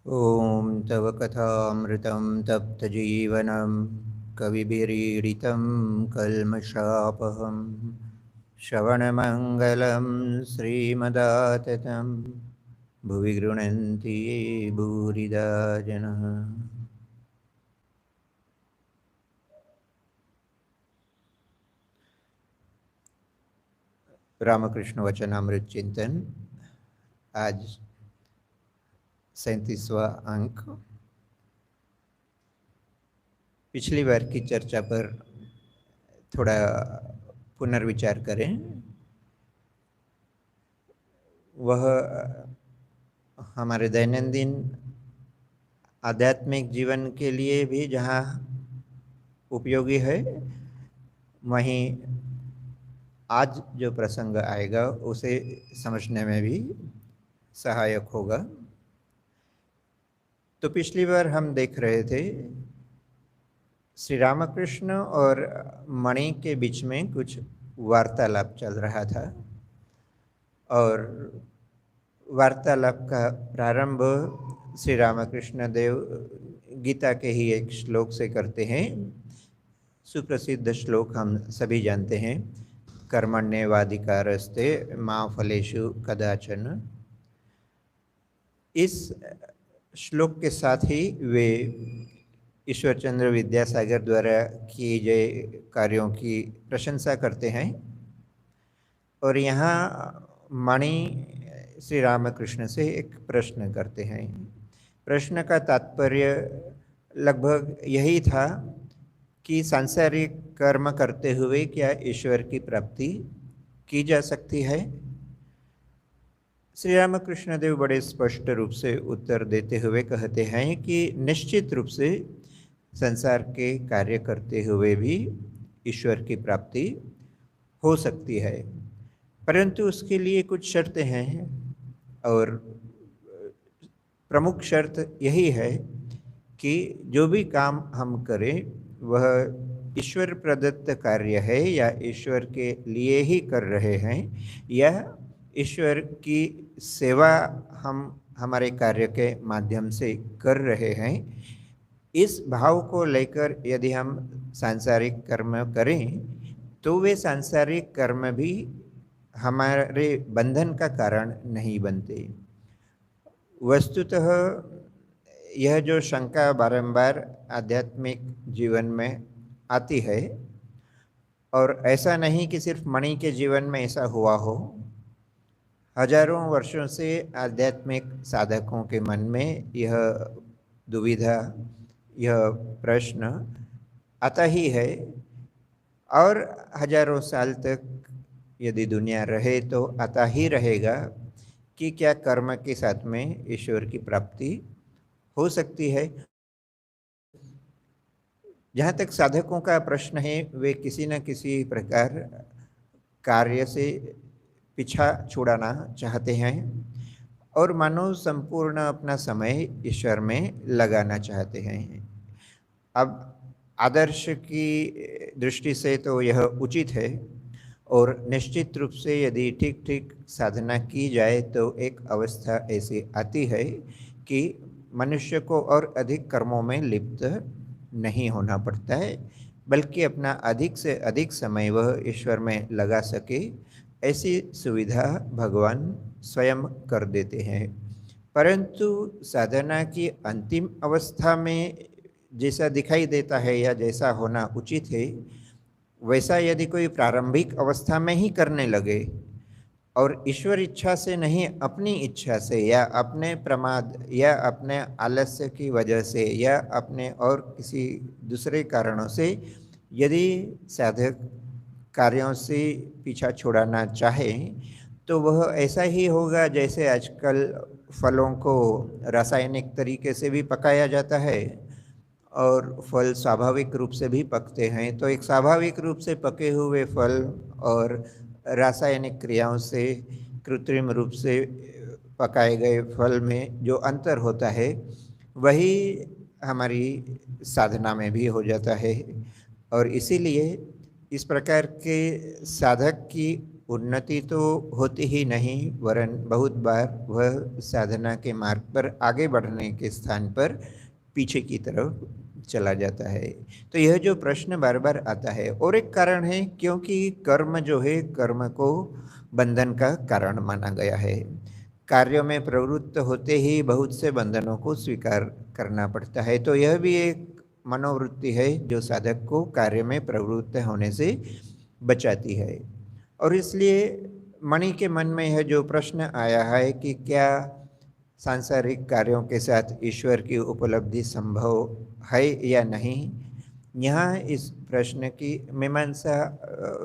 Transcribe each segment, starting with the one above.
ॐ तव कथामृतं तप्तजीवनं कविभिरीडितं कल्मषापहं श्रवणमङ्गलं श्रीमदाततं भुवि गृह्णन्ति ये भूरिदा जनः। रामकृष्ण वचनामृत चिंतन आज 37वां अंक। पिछली बार की चर्चा पर थोड़ा पुनर्विचार करें। वह हमारे दैनंदिन आध्यात्मिक जीवन के लिए भी जहाँ उपयोगी है, वहीं आज जो प्रसंग आएगा उसे समझने में भी सहायक होगा। तो पिछली बार हम देख रहे थे श्री रामकृष्ण और मणि के बीच में कुछ वार्तालाप चल रहा था और वार्तालाप का प्रारंभ श्री रामकृष्ण देव गीता के ही एक श्लोक से करते हैं। सुप्रसिद्ध श्लोक हम सभी जानते हैं, कर्मण्येवाधिकारस्ते मा फलेषु कदाचन। इस श्लोक के साथ ही वे ईश्वरचंद्र विद्यासागर द्वारा किए गए कार्यों की प्रशंसा करते हैं। और यहाँ मणि श्री रामकृष्ण से एक प्रश्न करते हैं। प्रश्न का तात्पर्य लगभग यही था कि सांसारिक कर्म करते हुए क्या ईश्वर की प्राप्ति की जा सकती है। श्री रामकृष्ण देव बड़े स्पष्ट रूप से उत्तर देते हुए कहते हैं कि निश्चित रूप से संसार के कार्य करते हुए भी ईश्वर की प्राप्ति हो सकती है, परंतु उसके लिए कुछ शर्तें हैं। और प्रमुख शर्त यही है कि जो भी काम हम करें वह ईश्वर प्रदत्त कार्य है या ईश्वर के लिए ही कर रहे हैं, या ईश्वर की सेवा हम हमारे कार्य के माध्यम से कर रहे हैं। इस भाव को लेकर यदि हम सांसारिक कर्म करें तो वे सांसारिक कर्म भी हमारे बंधन का कारण नहीं बनते। वस्तुतः यह जो शंका बारंबार आध्यात्मिक जीवन में आती है, और ऐसा नहीं कि सिर्फ मणि के जीवन में ऐसा हुआ हो, हजारों वर्षों से आध्यात्मिक साधकों के मन में यह दुविधा, यह प्रश्न आता ही है। और हजारों साल तक यदि दुनिया रहे तो आता ही रहेगा कि क्या कर्म के साथ में ईश्वर की प्राप्ति हो सकती है। जहाँ तक साधकों का प्रश्न है, वे किसी न किसी प्रकार कार्य से पीछा छुड़ाना चाहते हैं और मानो संपूर्ण अपना समय ईश्वर में लगाना चाहते हैं। अब आदर्श की दृष्टि से तो यह उचित है, और निश्चित रूप से यदि ठीक ठीक साधना की जाए तो एक अवस्था ऐसी आती है कि मनुष्य को और अधिक कर्मों में लिप्त नहीं होना पड़ता है, बल्कि अपना अधिक से अधिक समय वह ईश्वर में लगा सके, ऐसी सुविधा भगवान स्वयं कर देते हैं। परंतु साधना की अंतिम अवस्था में जैसा दिखाई देता है या जैसा होना उचित है, वैसा यदि कोई प्रारंभिक अवस्था में ही करने लगे और ईश्वर इच्छा से नहीं, अपनी इच्छा से या अपने प्रमाद या अपने आलस्य की वजह से या अपने और किसी दूसरे कारणों से यदि साधक कार्यों से पीछा छुड़ाना चाहे, तो वह ऐसा ही होगा जैसे आजकल फलों को रासायनिक तरीके से भी पकाया जाता है और फल स्वाभाविक रूप से भी पकते हैं। तो एक स्वाभाविक रूप से पके हुए फल और रासायनिक क्रियाओं से कृत्रिम रूप से पकाए गए फल में जो अंतर होता है, वही हमारी साधना में भी हो जाता है। और इसीलिए इस प्रकार के साधक की उन्नति तो होती ही नहीं, वरन बहुत बार वह साधना के मार्ग पर आगे बढ़ने के स्थान पर पीछे की तरफ चला जाता है। तो यह जो प्रश्न बार बार आता है, और एक कारण है क्योंकि कर्म जो है, कर्म को बंधन का कारण माना गया है। कार्यों में प्रवृत्त होते ही बहुत से बंधनों को स्वीकार करना पड़ता है। तो यह भी एक मनोवृत्ति है जो साधक को कार्य में प्रवृत्त होने से बचाती है। और इसलिए मणि के मन में यह जो प्रश्न आया है कि क्या सांसारिक कार्यों के साथ ईश्वर की उपलब्धि संभव है या नहीं, यहाँ इस प्रश्न की मीमांसा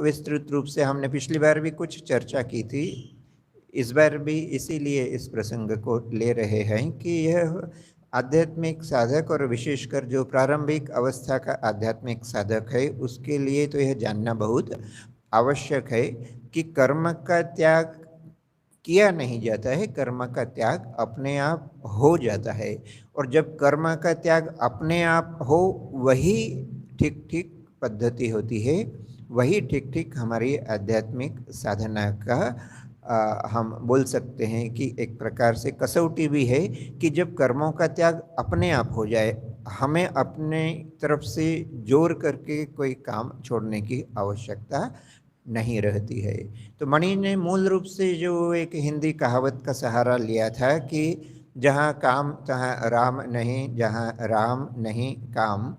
विस्तृत रूप से हमने पिछली बार भी कुछ चर्चा की थी। इस बार भी इसीलिए इस प्रसंग को ले रहे हैं कि यह आध्यात्मिक साधक और विशेषकर जो प्रारंभिक अवस्था का आध्यात्मिक साधक है उसके लिए तो यह जानना बहुत आवश्यक है कि कर्म का त्याग किया नहीं जाता है, कर्म का त्याग अपने आप हो जाता है। और जब कर्म का त्याग अपने आप हो, वही ठीक ठीक पद्धति होती है, वही ठीक ठीक हमारी आध्यात्मिक साधना का हम बोल सकते हैं कि एक प्रकार से कसौटी भी है कि जब कर्मों का त्याग अपने आप हो जाए, हमें अपने तरफ से जोर करके कोई काम छोड़ने की आवश्यकता नहीं रहती है। तो मणि ने मूल रूप से जो एक हिंदी कहावत का सहारा लिया था कि जहाँ काम तहाँ राम नहीं, जहाँ राम नहीं काम।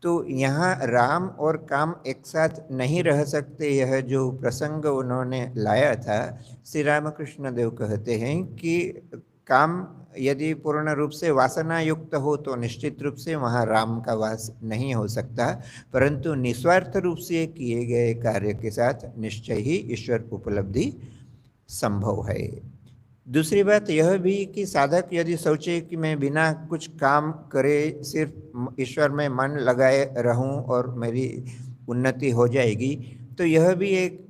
तो यहाँ राम और काम एक साथ नहीं रह सकते, यह जो प्रसंग उन्होंने लाया था, श्री रामकृष्ण देव कहते हैं कि काम यदि पूर्ण रूप से वासना युक्त हो तो निश्चित रूप से वहाँ राम का वास नहीं हो सकता, परंतु निस्वार्थ रूप से किए गए कार्य के साथ निश्चय ही ईश्वर उपलब्धि संभव है। दूसरी बात यह भी कि साधक यदि सोचे कि मैं बिना कुछ काम करे सिर्फ ईश्वर में मन लगाए रहूं और मेरी उन्नति हो जाएगी, तो यह भी एक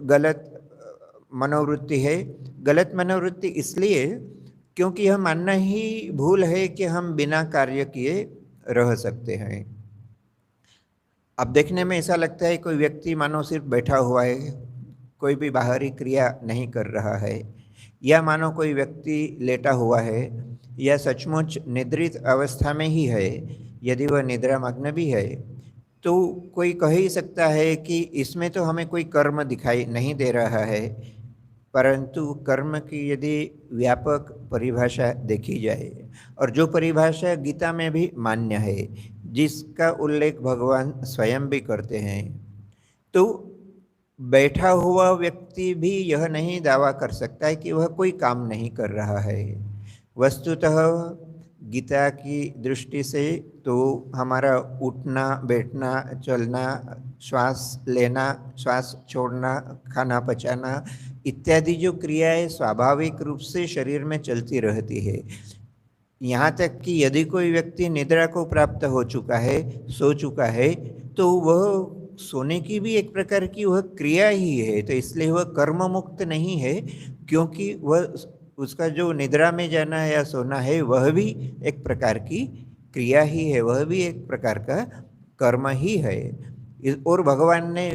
गलत मनोवृत्ति है। गलत मनोवृत्ति इसलिए क्योंकि यह मानना ही भूल है कि हम बिना कार्य किए रह सकते हैं। अब देखने में ऐसा लगता है कोई व्यक्ति मानो सिर्फ बैठा हुआ है, कोई भी बाहरी क्रिया नहीं कर रहा है, या मानो कोई व्यक्ति लेटा हुआ है या सचमुच निद्रित अवस्था में ही है, यदि वह निद्रामग्न भी है, तो कोई कह ही सकता है कि इसमें तो हमें कोई कर्म दिखाई नहीं दे रहा है। परंतु कर्म की यदि व्यापक परिभाषा देखी जाए, और जो परिभाषा गीता में भी मान्य है, जिसका उल्लेख भगवान स्वयं भी करते हैं, तो बैठा हुआ व्यक्ति भी यह नहीं दावा कर सकता है कि वह कोई काम नहीं कर रहा है। वस्तुतः गीता की दृष्टि से तो हमारा उठना, बैठना, चलना, श्वास लेना, श्वास छोड़ना, खाना पचाना इत्यादि जो क्रियाएं स्वाभाविक रूप से शरीर में चलती रहती है। यहाँ तक कि यदि कोई व्यक्ति निद्रा को प्राप्त हो चुका है, सो चुका है, तो वह सोने की भी एक प्रकार की वह क्रिया ही है। तो इसलिए वह कर्म मुक्त नहीं है, क्योंकि वह उसका जो निद्रा में जाना है या सोना है वह भी एक प्रकार की क्रिया ही है, वह भी एक प्रकार का कर्म ही है। और भगवान ने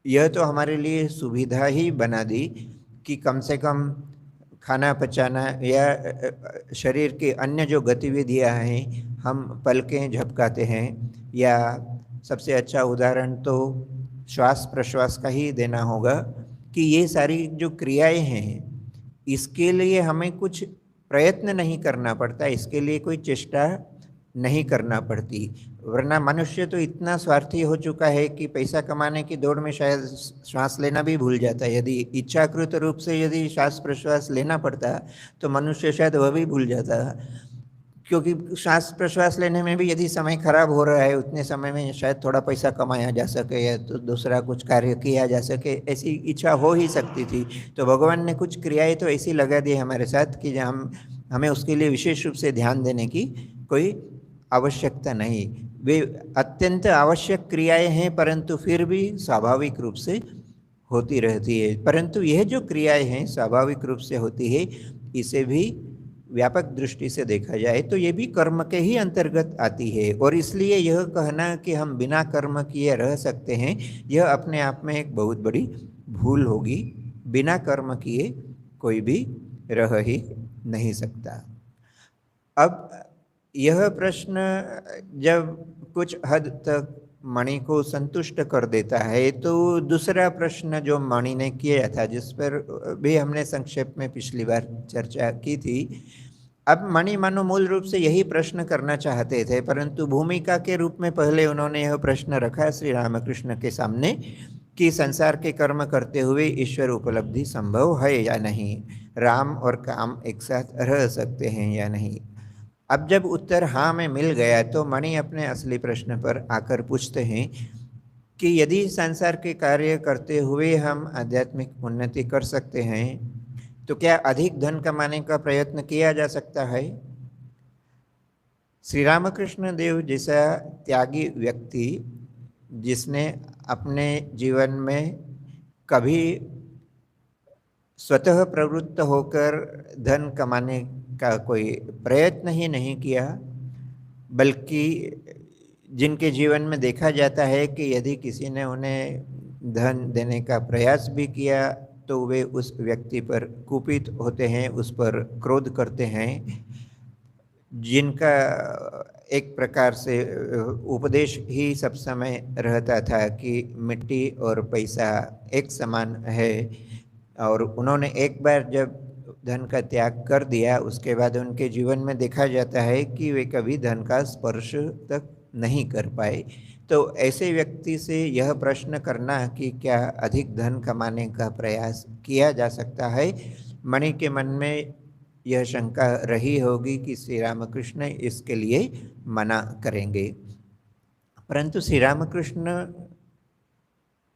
यह तो हमारे लिए सुविधा ही बना दी कि कम से कम खाना पचाना या शरीर के अन्य जो गतिविधियां हैं, हम पलकें झपकाते हैं, या सबसे अच्छा उदाहरण तो श्वास प्रश्वास का ही देना होगा कि ये सारी जो क्रियाएं हैं, इसके लिए हमें कुछ प्रयत्न नहीं करना पड़ता, इसके लिए कोई चेष्टा नहीं करना पड़ती। वरना मनुष्य तो इतना स्वार्थी हो चुका है कि पैसा कमाने की दौड़ में शायद श्वास लेना भी भूल जाता है। यदि इच्छाकृत रूप से यदि श्वास प्रश्वास लेना पड़ता तो मनुष्य शायद वह भी भूल जाता, क्योंकि श्वास प्रश्वास लेने में भी यदि समय खराब हो रहा है, उतने समय में शायद थोड़ा पैसा कमाया जा सके या तो दूसरा कुछ कार्य किया जा सके, ऐसी इच्छा हो ही सकती थी। तो भगवान ने कुछ क्रियाएं तो ऐसी लगा दी हमारे साथ कि हमें उसके लिए विशेष रूप से ध्यान देने की कोई आवश्यकता नहीं। वे अत्यंत आवश्यक क्रियाएं हैं, परंतु फिर भी स्वाभाविक रूप से होती रहती है। परंतु यह जो क्रियाएं हैं स्वाभाविक रूप से होती है, इसे भी व्यापक दृष्टि से देखा जाए तो ये भी कर्म के ही अंतर्गत आती है। और इसलिए यह कहना कि हम बिना कर्म किए रह सकते हैं, यह अपने आप में एक बहुत बड़ी भूल होगी। बिना कर्म किए कोई भी रह ही नहीं सकता। अब यह प्रश्न जब कुछ हद तक मणि को संतुष्ट कर देता है, तो दूसरा प्रश्न जो मणि ने किया था, जिस पर भी हमने संक्षेप में पिछली बार चर्चा की थी, अब मणि मानो मूल रूप से यही प्रश्न करना चाहते थे, परंतु भूमिका के रूप में पहले उन्होंने यह प्रश्न रखा श्री रामकृष्ण के सामने कि संसार के कर्म करते हुए ईश्वर उपलब्धि संभव है या नहीं, राम और काम एक साथ रह सकते हैं या नहीं। अब जब उत्तर हाँ में मिल गया, तो मणि अपने असली प्रश्न पर आकर पूछते हैं कि यदि संसार के कार्य करते हुए हम आध्यात्मिक उन्नति कर सकते हैं, तो क्या अधिक धन कमाने का प्रयत्न किया जा सकता है? श्री रामकृष्ण देव जैसा त्यागी व्यक्ति, जिसने अपने जीवन में कभी स्वतः प्रवृत्त होकर धन कमाने का कोई प्रयत्न ही नहीं किया, बल्कि जिनके जीवन में देखा जाता है कि यदि किसी ने उन्हें धन देने का प्रयास भी किया तो वे उस व्यक्ति पर कुपित होते हैं, उस पर क्रोध करते हैं, जिनका एक प्रकार से उपदेश ही सब समय रहता था कि मिट्टी और पैसा एक समान है, और उन्होंने एक बार जब धन का त्याग कर दिया, उसके बाद उनके जीवन में देखा जाता है कि वे कभी धन का स्पर्श तक नहीं कर पाए। तो ऐसे व्यक्ति से यह प्रश्न करना कि क्या अधिक धन कमाने का प्रयास किया जा सकता है, मणि के मन में यह शंका रही होगी कि श्री रामकृष्ण इसके लिए मना करेंगे। परंतु श्री रामकृष्ण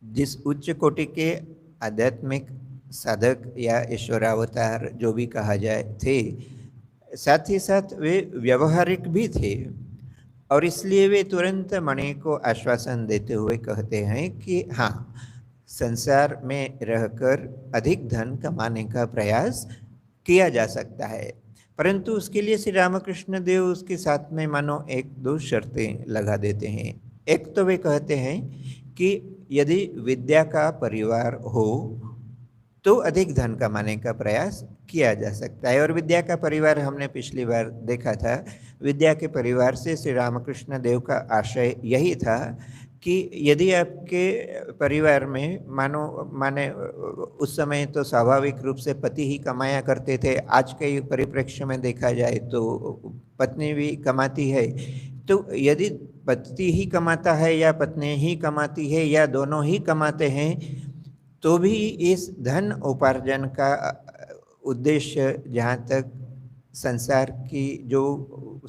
जिस उच्च कोटि के आध्यात्मिक साधक या ईश्वरावतार जो भी कहा जाए थे, साथ ही साथ वे व्यवहारिक भी थे, और इसलिए वे तुरंत मणि को आश्वासन देते हुए कहते हैं कि हाँ, संसार में रहकर अधिक धन कमाने का प्रयास किया जा सकता है। परंतु उसके लिए श्री रामकृष्ण देव उसके साथ में मानो एक दो शर्तें लगा देते हैं। एक तो वे कहते हैं कि यदि विद्या का परिवार हो तो अधिक धन कमाने का प्रयास किया जा सकता है। और विद्या का परिवार हमने पिछली बार देखा था, विद्या के परिवार से श्री रामकृष्ण देव का आशय यही था कि यदि आपके परिवार में माने उस समय तो स्वाभाविक रूप से पति ही कमाया करते थे, आज के परिप्रेक्ष्य में देखा जाए तो पत्नी भी कमाती है, तो यदि पति ही कमाता है या पत्नी ही कमाती है या दोनों ही कमाते हैं, तो भी इस धन उपार्जन का उद्देश्य जहाँ तक संसार की जो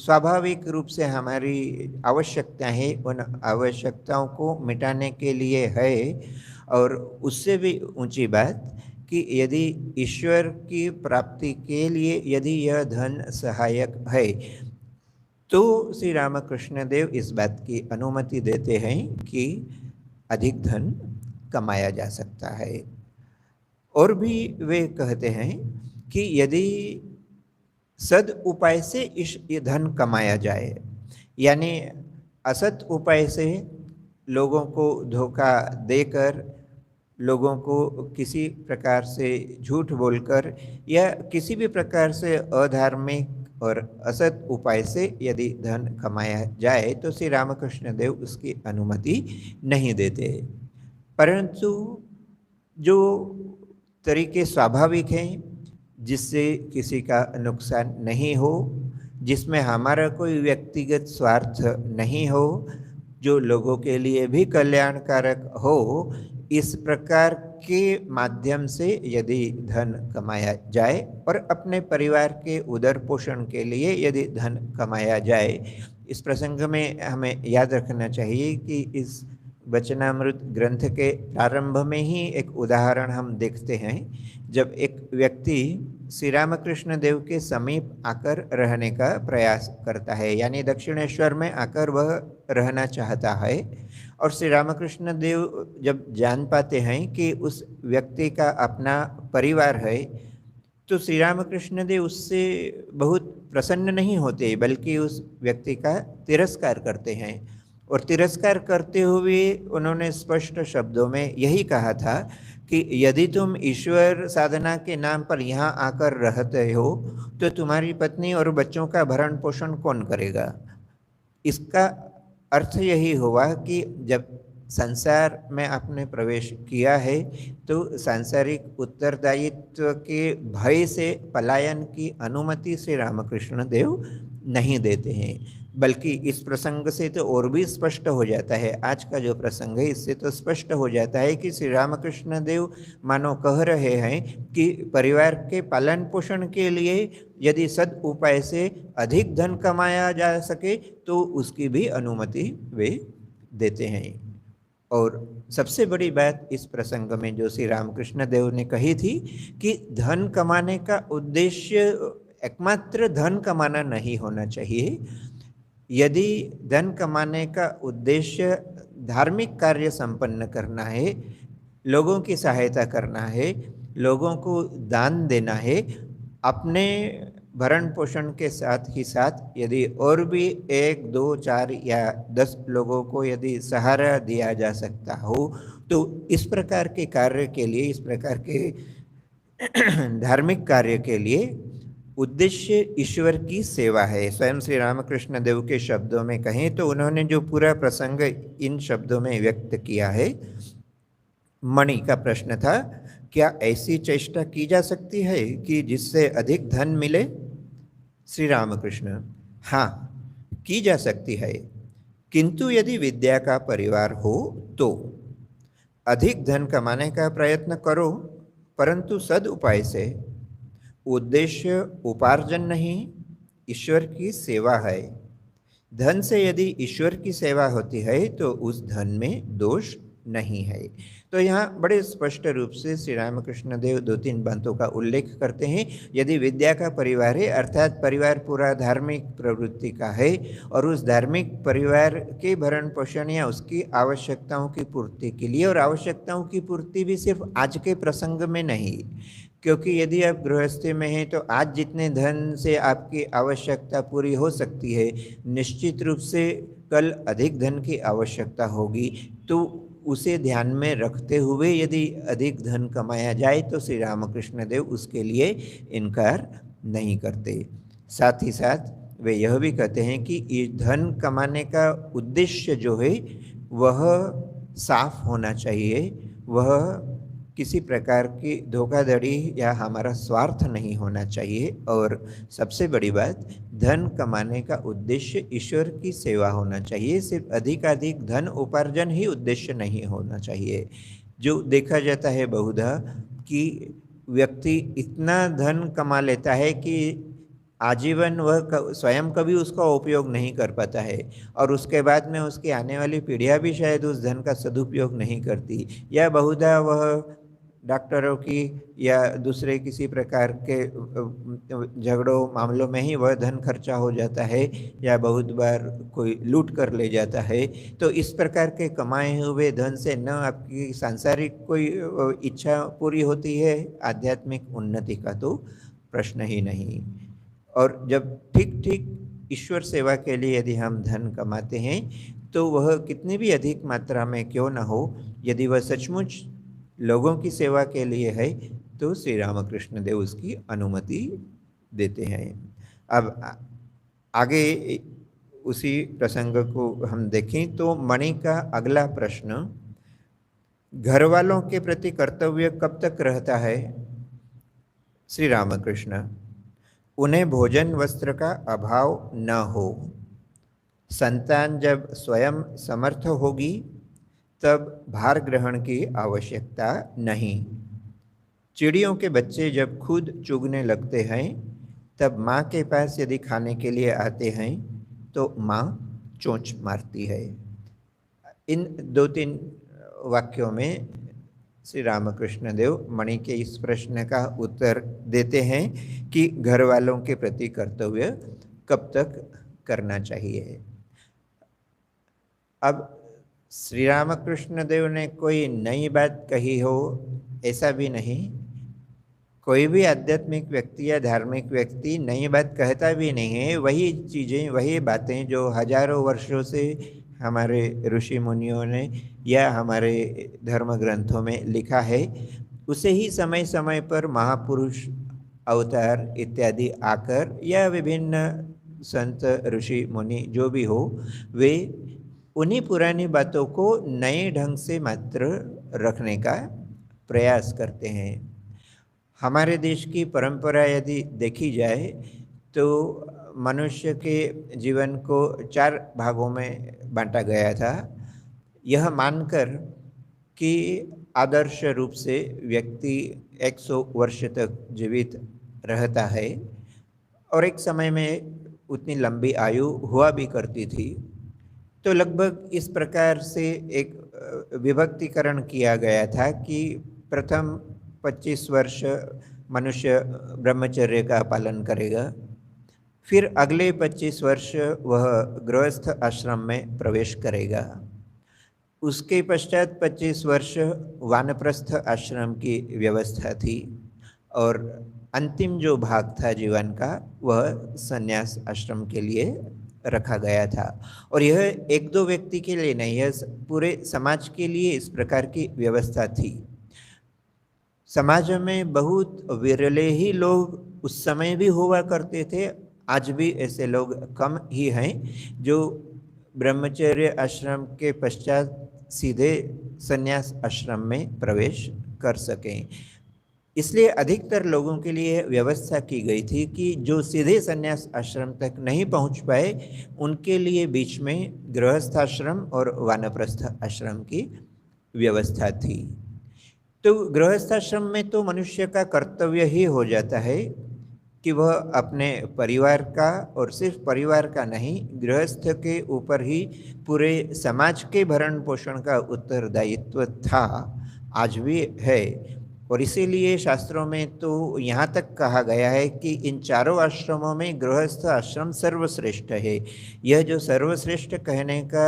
स्वाभाविक रूप से हमारी आवश्यकता है, उन आवश्यकताओं को मिटाने के लिए है। और उससे भी ऊंची बात कि यदि ईश्वर की प्राप्ति के लिए यदि यह धन सहायक है, तो श्री रामकृष्ण देव इस बात की अनुमति देते हैं कि अधिक धन कमाया जा सकता है। और भी वे कहते हैं कि यदि सद उपाय से ये धन कमाया जाए, यानी असत उपाय से लोगों को धोखा देकर, लोगों को किसी प्रकार से झूठ बोलकर या किसी भी प्रकार से अधार्मिक और असत उपाय से यदि धन कमाया जाए, तो श्री रामकृष्ण देव उसकी अनुमति नहीं देते। परंतु जो तरीके स्वाभाविक हैं, जिससे किसी का नुकसान नहीं हो, जिसमें हमारा कोई व्यक्तिगत स्वार्थ नहीं हो, जो लोगों के लिए भी कल्याणकारक हो, इस प्रकार के माध्यम से यदि धन कमाया जाए और अपने परिवार के उदर पोषण के लिए यदि धन कमाया जाए। इस प्रसंग में हमें याद रखना चाहिए कि इस वचनामृत ग्रंथ के प्रारंभ में ही एक उदाहरण हम देखते हैं, जब एक व्यक्ति श्री रामकृष्ण देव के समीप आकर रहने का प्रयास करता है, यानी दक्षिणेश्वर में आकर वह रहना चाहता है, और श्री रामकृष्ण देव जब जान पाते हैं कि उस व्यक्ति का अपना परिवार है, तो श्री रामकृष्ण देव उससे बहुत प्रसन्न नहीं होते, बल्कि उस व्यक्ति का तिरस्कार करते हैं। और तिरस्कार करते हुए उन्होंने स्पष्ट शब्दों में यही कहा था कि यदि तुम ईश्वर साधना के नाम पर यहाँ आकर रहते हो तो तुम्हारी पत्नी और बच्चों का भरण पोषण कौन करेगा। इसका अर्थ यही हुआ कि जब संसार में आपने प्रवेश किया है तो सांसारिक उत्तरदायित्व के भय से पलायन की अनुमति श्री रामकृष्ण देव नहीं देते हैं। बल्कि इस प्रसंग से तो और भी स्पष्ट हो जाता है, आज का जो प्रसंग है इससे तो स्पष्ट हो जाता है कि श्री रामकृष्ण देव मानो कह रहे हैं कि परिवार के पालन पोषण के लिए यदि सद उपाय से अधिक धन कमाया जा सके तो उसकी भी अनुमति वे देते हैं। और सबसे बड़ी बात इस प्रसंग में जो श्री रामकृष्ण देव ने कही थी कि धन कमाने का उद्देश्य एकमात्र धन कमाना नहीं होना चाहिए। यदि धन कमाने का उद्देश्य धार्मिक कार्य संपन्न करना है, लोगों की सहायता करना है, लोगों को दान देना है, अपने भरण पोषण के साथ ही साथ यदि और भी 1, 2, 4 या 10 लोगों को यदि सहारा दिया जा सकता हो तो इस प्रकार के कार्य के लिए, इस प्रकार के धार्मिक कार्य के लिए उद्देश्य ईश्वर की सेवा है। स्वयं श्री रामकृष्ण देव के शब्दों में कहें तो उन्होंने जो पूरा प्रसंग इन शब्दों में व्यक्त किया है। मणि का प्रश्न था, क्या ऐसी चेष्टा की जा सकती है कि जिससे अधिक धन मिले। श्री रामकृष्ण, हाँ की जा सकती है, किंतु यदि विद्या का परिवार हो तो अधिक धन कमाने का प्रयत्न करो, परंतु सद उपाय से। उद्देश्य उपार्जन नहीं, ईश्वर की सेवा है। धन से यदि ईश्वर की सेवा होती है तो उस धन में दोष नहीं है। तो यहाँ बड़े स्पष्ट रूप से श्री रामकृष्ण देव 2-3 बातों का उल्लेख करते हैं। यदि विद्या का परिवार है, अर्थात परिवार पूरा धार्मिक प्रवृत्ति का है और उस धार्मिक परिवार के भरण पोषण या उसकी आवश्यकताओं की पूर्ति के लिए, और आवश्यकताओं की पूर्ति भी सिर्फ आज के प्रसंग में नहीं, क्योंकि यदि आप गृहस्थी में हैं तो आज जितने धन से आपकी आवश्यकता पूरी हो सकती है, निश्चित रूप से कल अधिक धन की आवश्यकता होगी। तो उसे ध्यान में रखते हुए यदि अधिक धन कमाया जाए तो श्री रामकृष्ण देव उसके लिए इनकार नहीं करते। साथ ही साथ वे यह भी कहते हैं कि ये धन कमाने का उद्देश्य जो है वह साफ होना चाहिए, वह किसी प्रकार की धोखाधड़ी या हमारा स्वार्थ नहीं होना चाहिए। और सबसे बड़ी बात, धन कमाने का उद्देश्य ईश्वर की सेवा होना चाहिए, सिर्फ अधिकाधिक धन उपार्जन ही उद्देश्य नहीं होना चाहिए। जो देखा जाता है बहुधा कि व्यक्ति इतना धन कमा लेता है कि आजीवन वह स्वयं कभी उसका उपयोग नहीं कर पाता है, और उसके बाद में उसकी आने वाली पीढ़ियां भी शायद उस धन का सदुपयोग नहीं करती, या बहुधा वह डॉक्टरों की या दूसरे किसी प्रकार के झगड़ों मामलों में ही वह धन खर्चा हो जाता है, या बहुत बार कोई लूट कर ले जाता है। तो इस प्रकार के कमाए हुए धन से न आपकी सांसारिक कोई इच्छा पूरी होती है, आध्यात्मिक उन्नति का तो प्रश्न ही नहीं। और जब ठीक ठीक ईश्वर सेवा के लिए यदि हम धन कमाते हैं तो वह कितनी भी अधिक मात्रा में क्यों न हो, यदि वह सचमुच लोगों की सेवा के लिए है तो श्री रामकृष्ण देव उसकी अनुमति देते हैं। अब आगे उसी प्रसंग को हम देखें तो मणि का अगला प्रश्न, घर वालों के प्रति कर्तव्य कब तक रहता है। श्री रामकृष्ण, उन्हें भोजन वस्त्र का अभाव न हो। संतान जब स्वयं समर्थ होगी तब भार ग्रहण की आवश्यकता नहीं। चिड़ियों के बच्चे जब खुद चुगने लगते हैं तब माँ के पास यदि खाने के लिए आते हैं तो माँ चोंच मारती है। इन 2-3 वाक्यों में श्री रामकृष्ण देव मणि के इस प्रश्न का उत्तर देते हैं कि घर वालों के प्रति कर्तव्य कब तक करना चाहिए। अब श्री रामकृष्ण देव ने कोई नई बात कही हो ऐसा भी नहीं। कोई भी आध्यात्मिक व्यक्ति या धार्मिक व्यक्ति नई बात कहता भी नहीं है। वही चीज़ें, वही बातें जो हजारों वर्षों से हमारे ऋषि मुनियों ने या हमारे धर्म ग्रंथों में लिखा है, उसे ही समय समय पर महापुरुष अवतार इत्यादि आकर या विभिन्न संत ऋषि मुनि जो भी हो, वे उन्हीं पुरानी बातों को नए ढंग से मात्र रखने का प्रयास करते हैं। हमारे देश की परंपरा यदि देखी जाए तो मनुष्य के जीवन को 4 भागों में बांटा गया था, यह मानकर कि आदर्श रूप से व्यक्ति 100 वर्ष तक जीवित रहता है और एक समय में उतनी लंबी आयु हुआ भी करती थी। तो लगभग इस प्रकार से एक विभक्तिकरण किया गया था कि प्रथम 25 वर्ष मनुष्य ब्रह्मचर्य का पालन करेगा, फिर अगले 25 वर्ष वह गृहस्थ आश्रम में प्रवेश करेगा, उसके पश्चात 25 वर्ष वानप्रस्थ आश्रम की व्यवस्था थी और अंतिम जो भाग था जीवन का वह संन्यास आश्रम के लिए रखा गया था। और यह एक दो व्यक्ति के लिए नहीं, यह पूरे समाज के लिए इस प्रकार की व्यवस्था थी। समाज में बहुत विरले ही लोग उस समय भी हुआ करते थे, आज भी ऐसे लोग कम ही हैं जो ब्रह्मचर्य आश्रम के पश्चात सीधे संन्यास आश्रम में प्रवेश कर सकें। इसलिए अधिकतर लोगों के लिए व्यवस्था की गई थी कि जो सीधे संन्यास आश्रम तक नहीं पहुंच पाए, उनके लिए बीच में गृहस्थाश्रम और वानप्रस्थ आश्रम की व्यवस्था थी। तो गृहस्थाश्रम में तो मनुष्य का कर्तव्य ही हो जाता है कि वह अपने परिवार का, और सिर्फ परिवार का नहीं, गृहस्थ के ऊपर ही पूरे समाज के भरण पोषण का उत्तरदायित्व था, आज भी है। और इसीलिए शास्त्रों में तो यहाँ तक कहा गया है कि इन चारों आश्रमों में गृहस्थ आश्रम सर्वश्रेष्ठ है। यह जो सर्वश्रेष्ठ कहने का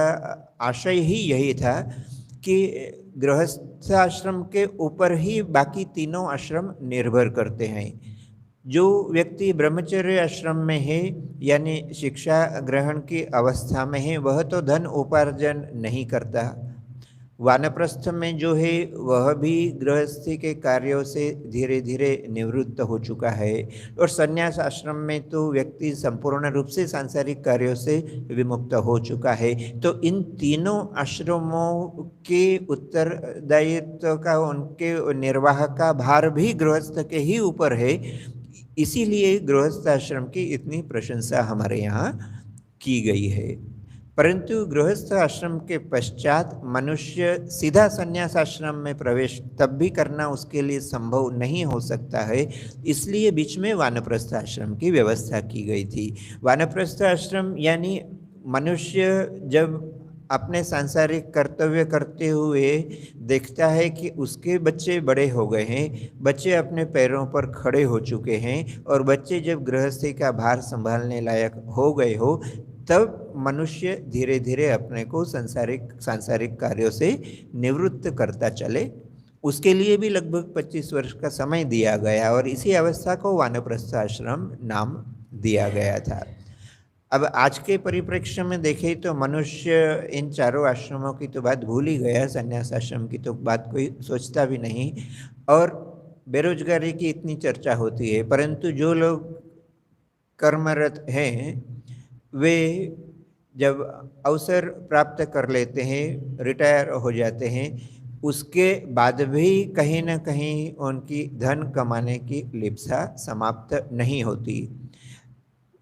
आशय ही यही था कि गृहस्थ आश्रम के ऊपर ही बाकी तीनों आश्रम निर्भर करते हैं। जो व्यक्ति ब्रह्मचर्य आश्रम में है यानी शिक्षा ग्रहण की अवस्था में है, वह तो धन उपार्जन नहीं करता। वानप्रस्थ में जो है वह भी गृहस्थी के कार्यों से धीरे धीरे निवृत्त हो चुका है, और संन्यास आश्रम में तो व्यक्ति संपूर्ण रूप से सांसारिक कार्यों से विमुक्त हो चुका है। तो इन तीनों आश्रमों के उत्तरदायित्व का, उनके निर्वाह का भार भी गृहस्थ के ही ऊपर है। इसीलिए गृहस्थ आश्रम की इतनी प्रशंसा हमारे यहाँ की गई है। परंतु गृहस्थ आश्रम के पश्चात मनुष्य सीधा संन्यास आश्रम में प्रवेश तब भी करना उसके लिए संभव नहीं हो सकता है, इसलिए बीच में वानप्रस्थ आश्रम की व्यवस्था की गई थी। वानप्रस्थ आश्रम यानी मनुष्य जब अपने सांसारिक कर्तव्य करते हुए देखता है कि उसके बच्चे बड़े हो गए हैं, बच्चे अपने पैरों पर खड़े हो चुके हैं, और बच्चे जब गृहस्थी का भार संभालने लायक हो गए हो, तब मनुष्य धीरे धीरे अपने को सांसारिक कार्यों से निवृत्त करता चले। उसके लिए भी लगभग 25 वर्ष का समय दिया गया, और इसी अवस्था को वानप्रस्थ आश्रम नाम दिया गया था। अब आज के परिप्रेक्ष्य में देखें तो मनुष्य इन चारों आश्रमों की तो बात भूल ही गया, संन्यास आश्रम की तो बात कोई सोचता भी नहीं, और बेरोजगारी की इतनी चर्चा होती है। परंतु जो लोग कर्मरत हैं वे जब अवसर प्राप्त कर लेते हैं, रिटायर हो जाते हैं, उसके बाद भी कहीं न कहीं उनकी धन कमाने की लिप्सा समाप्त नहीं होती।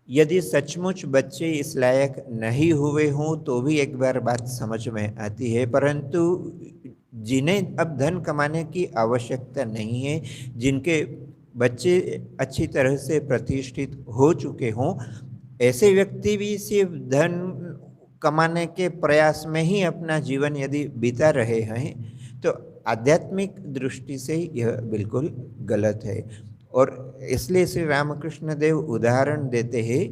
यदि सचमुच बच्चे इस लायक नहीं हुए हों तो भी एक बार बात समझ में आती है, परंतु जिन्हें अब धन कमाने की आवश्यकता नहीं है, जिनके बच्चे अच्छी तरह से प्रतिष्ठित हो चुके हों, ऐसे व्यक्ति भी सिर्फ धन कमाने के प्रयास में ही अपना जीवन यदि बिता रहे हैं तो आध्यात्मिक दृष्टि से यह बिल्कुल गलत है। और इसलिए श्री रामकृष्ण देव उदाहरण देते हैं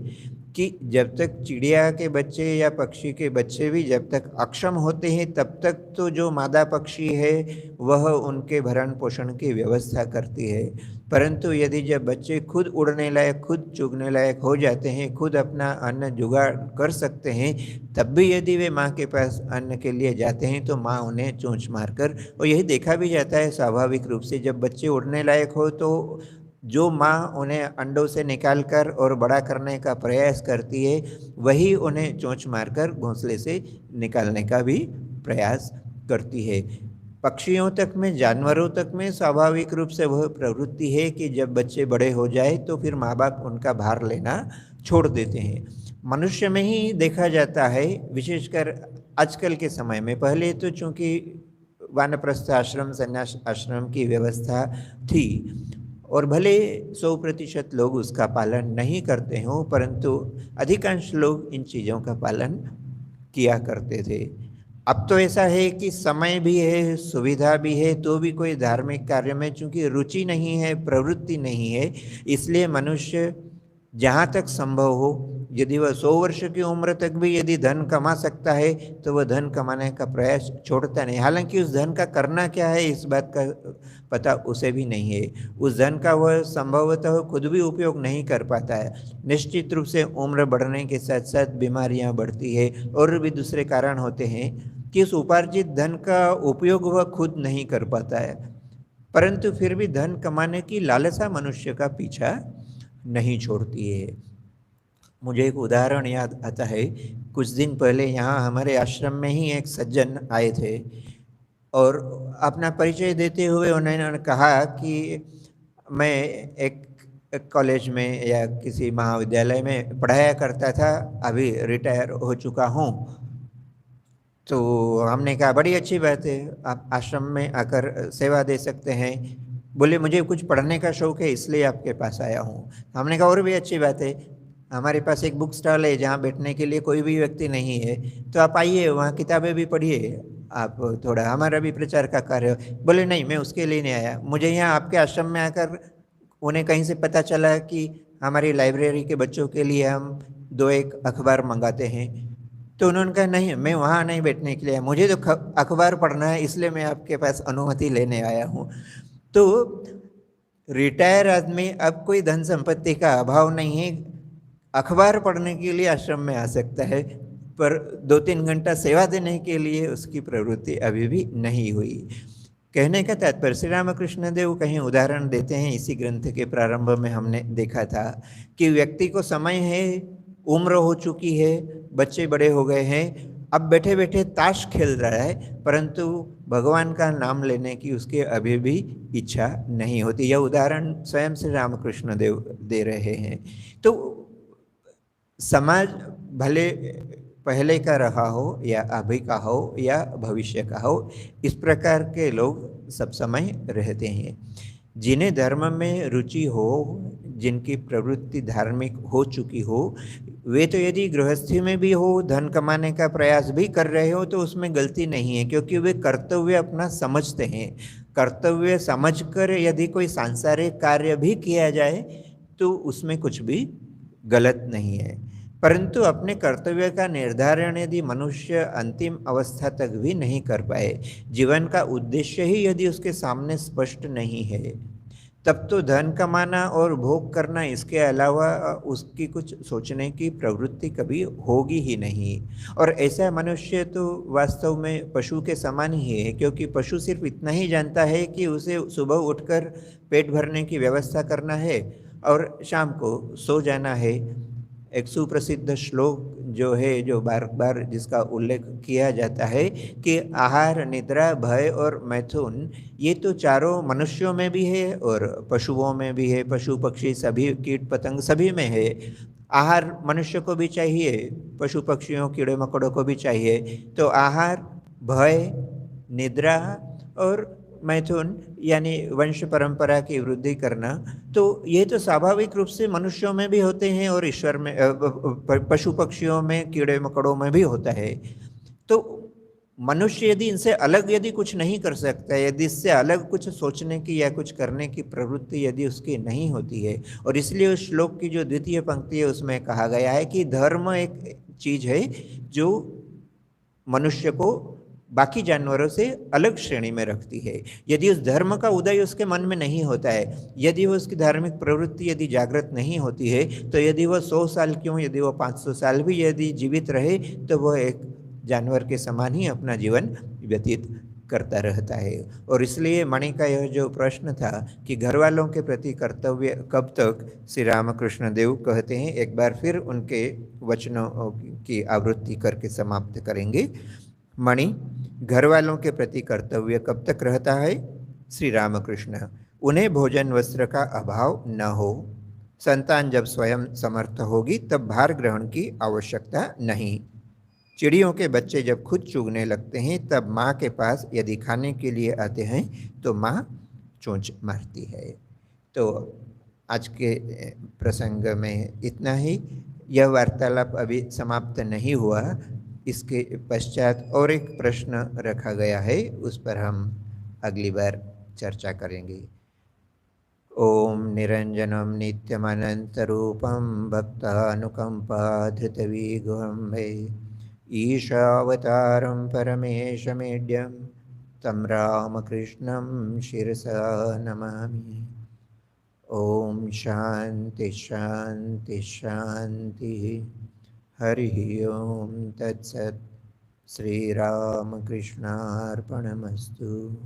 कि जब तक चिड़िया के बच्चे या पक्षी के बच्चे भी जब तक अक्षम होते हैं तब तक तो जो मादा पक्षी है वह उनके भरण पोषण की व्यवस्था करती है, परंतु यदि जब बच्चे खुद उड़ने लायक, खुद चुगने लायक हो जाते हैं, खुद अपना अन्न जुगाड़ कर सकते हैं, तब भी यदि वे माँ के पास अन्न के लिए जाते हैं तो माँ उन्हें चोंच मारकर, और यही देखा भी जाता है स्वाभाविक रूप से, जब बच्चे उड़ने लायक हो तो जो माँ उन्हें अंडों से निकालकर और बड़ा करने का प्रयास करती है वही उन्हें चोंच मारकर घोंसले से निकालने का भी प्रयास करती है। पक्षियों तक में, जानवरों तक में स्वाभाविक रूप से वह प्रवृत्ति है कि जब बच्चे बड़े हो जाए तो फिर माँ बाप उनका भार लेना छोड़ देते हैं। मनुष्य में ही देखा जाता है, विशेषकर आजकल के समय में। पहले तो चूँकि वानप्रस्थ आश्रम, संन्यास आश्रम की व्यवस्था थी और भले 100% लोग उसका पालन नहीं करते हों, परंतु अधिकांश लोग इन चीज़ों का पालन किया करते थे। अब तो ऐसा है कि समय भी है, सुविधा भी है, तो भी कोई धार्मिक कार्य में चूँकि रुचि नहीं है, प्रवृत्ति नहीं है, इसलिए मनुष्य जहाँ तक संभव हो, यदि वह 100 वर्ष की उम्र तक भी यदि धन कमा सकता है तो वह धन कमाने का प्रयास छोड़ता नहीं। हालांकि उस धन का करना क्या है इस बात का पता उसे भी नहीं है। उस धन का वह संभवतः खुद भी उपयोग नहीं कर पाता है। निश्चित रूप से उम्र बढ़ने के साथ साथ बीमारियां बढ़ती है और भी दूसरे कारण होते हैं कि उस उपार्जित धन का उपयोग वह खुद नहीं कर पाता है, परंतु फिर भी धन कमाने की लालसा मनुष्य का पीछा नहीं छोड़ती है। मुझे एक उदाहरण याद आता है। कुछ दिन पहले यहाँ हमारे आश्रम में ही एक सज्जन आए थे और अपना परिचय देते हुए उन्होंने कहा कि मैं एक कॉलेज में या किसी महाविद्यालय में पढ़ाया करता था, अभी रिटायर हो चुका हूँ। तो हमने कहा बड़ी अच्छी बात है, आप आश्रम में आकर सेवा दे सकते हैं। बोले मुझे कुछ पढ़ने का शौक़ है इसलिए आपके पास आया हूँ। हमने कहा और भी अच्छी बात है, हमारे पास एक बुक स्टॉल है जहाँ बैठने के लिए कोई भी व्यक्ति नहीं है, तो आप आइए, वहाँ किताबें भी पढ़िए, आप थोड़ा हमारा भी प्रचार का कार्य। बोले नहीं, मैं उसके लिए नहीं आया, मुझे यहाँ आपके आश्रम में आकर उन्हें कहीं से पता चला कि हमारी लाइब्रेरी के बच्चों के लिए हम 2-1 अखबार मंगाते हैं। तो उन्होंने कहा नहीं, मैं वहाँ नहीं बैठने के लिए, मुझे तो अखबार पढ़ना है, इसलिए मैं आपके पास अनुमति लेने आया हूँ। तो रिटायर आदमी, अब कोई धन संपत्ति का अभाव नहीं है, अखबार पढ़ने के लिए आश्रम में आ सकता है, पर 2-3 घंटा सेवा देने के लिए उसकी प्रवृत्ति अभी भी नहीं हुई। कहने का तात्पर्य, श्री रामकृष्ण देव कहीं उदाहरण देते हैं, इसी ग्रंथ के प्रारंभ में हमने देखा था कि व्यक्ति को समय है, उम्र हो चुकी है, बच्चे बड़े हो गए हैं, अब बैठे बैठे ताश खेल रहा है, परंतु भगवान का नाम लेने की उसके अभी भी इच्छा नहीं होती। यह उदाहरण स्वयं श्री रामकृष्ण देव दे रहे हैं। तो समाज भले पहले का रहा हो या अभी का हो या भविष्य का हो, इस प्रकार के लोग सब समय रहते हैं। जिन्हें धर्म में रुचि हो, जिनकी प्रवृत्ति धार्मिक हो चुकी हो, वे तो यदि गृहस्थी में भी हो, धन कमाने का प्रयास भी कर रहे हो तो उसमें गलती नहीं है, क्योंकि वे कर्तव्य अपना समझते हैं। कर्तव्य समझकर यदि कोई सांसारिक कार्य भी किया जाए तो उसमें कुछ भी गलत नहीं है, परंतु अपने कर्तव्य का निर्धारण यदि मनुष्य अंतिम अवस्था तक भी नहीं कर पाए, जीवन का उद्देश्य ही यदि उसके सामने स्पष्ट नहीं है, तब तो धन कमाना और भोग करना, इसके अलावा उसकी कुछ सोचने की प्रवृत्ति कभी होगी ही नहीं। और ऐसा मनुष्य तो वास्तव में पशु के समान ही है, क्योंकि पशु सिर्फ इतना ही जानता है कि उसे सुबह उठकर पेट भरने की व्यवस्था करना है और शाम को सो जाना है। एक सुप्रसिद्ध श्लोक जो है, जो बार बार जिसका उल्लेख किया जाता है कि आहार, निद्रा, भय और मैथुन, ये तो चारों मनुष्यों में भी है और पशुओं में भी है। पशु पक्षी सभी, कीट पतंग सभी में है। आहार मनुष्य को भी चाहिए, पशु पक्षियों, कीड़े मकोड़ों को भी चाहिए। तो आहार, भय, निद्रा और मैथुन यानी वंश परंपरा की वृद्धि करना, तो ये तो स्वाभाविक रूप से मनुष्यों में भी होते हैं और ईश्वर में, पशु पक्षियों में, कीड़े मकोड़ों में भी होता है। तो मनुष्य यदि इनसे अलग यदि कुछ नहीं कर सकता, यदि इससे अलग कुछ सोचने की या कुछ करने की प्रवृत्ति यदि उसकी नहीं होती है, और इसलिए उस श्लोक की जो द्वितीय पंक्ति है उसमें कहा गया है कि धर्म एक चीज है जो मनुष्य को बाकी जानवरों से अलग श्रेणी में रखती है। यदि उस धर्म का उदय उसके मन में नहीं होता है, यदि वो उसकी धार्मिक प्रवृत्ति यदि जागृत नहीं होती है, तो यदि वह 100 साल क्यों, यदि वो 500 साल भी यदि जीवित रहे, तो वह एक जानवर के समान ही अपना जीवन व्यतीत करता रहता है। और इसलिए मणि का यह जो प्रश्न था कि घर वालों के प्रति कर्तव्य कब तक, श्री रामकृष्ण देव कहते हैं, एक बार फिर उनके वचनों की आवृत्ति करके समाप्त करेंगे। मणि, घर वालों के प्रति कर्तव्य कब तक रहता है? श्री रामकृष्ण, उन्हें भोजन वस्त्र का अभाव न हो। संतान जब स्वयं समर्थ होगी तब भार ग्रहण की आवश्यकता नहीं। चिड़ियों के बच्चे जब खुद चुगने लगते हैं तब माँ के पास यदि खाने के लिए आते हैं तो माँ चोंच मारती है। तो आज के प्रसंग में इतना ही। यह वार्तालाप अभी समाप्त नहीं हुआ, इसके पश्चात और एक प्रश्न रखा गया है, उस पर हम अगली बार चर्चा करेंगे। ओम निरंजनम नित्यमनंतरूपम भक्तानुकंपाधृतविग्रहं मे ईशावतारं परमेशमेड्यं तं रामकृष्णं शिरसा नमामि। ओम शांति शांति शांति। हरि ओम तत्सत्। श्री रामकृष्णार्पणमस्तु।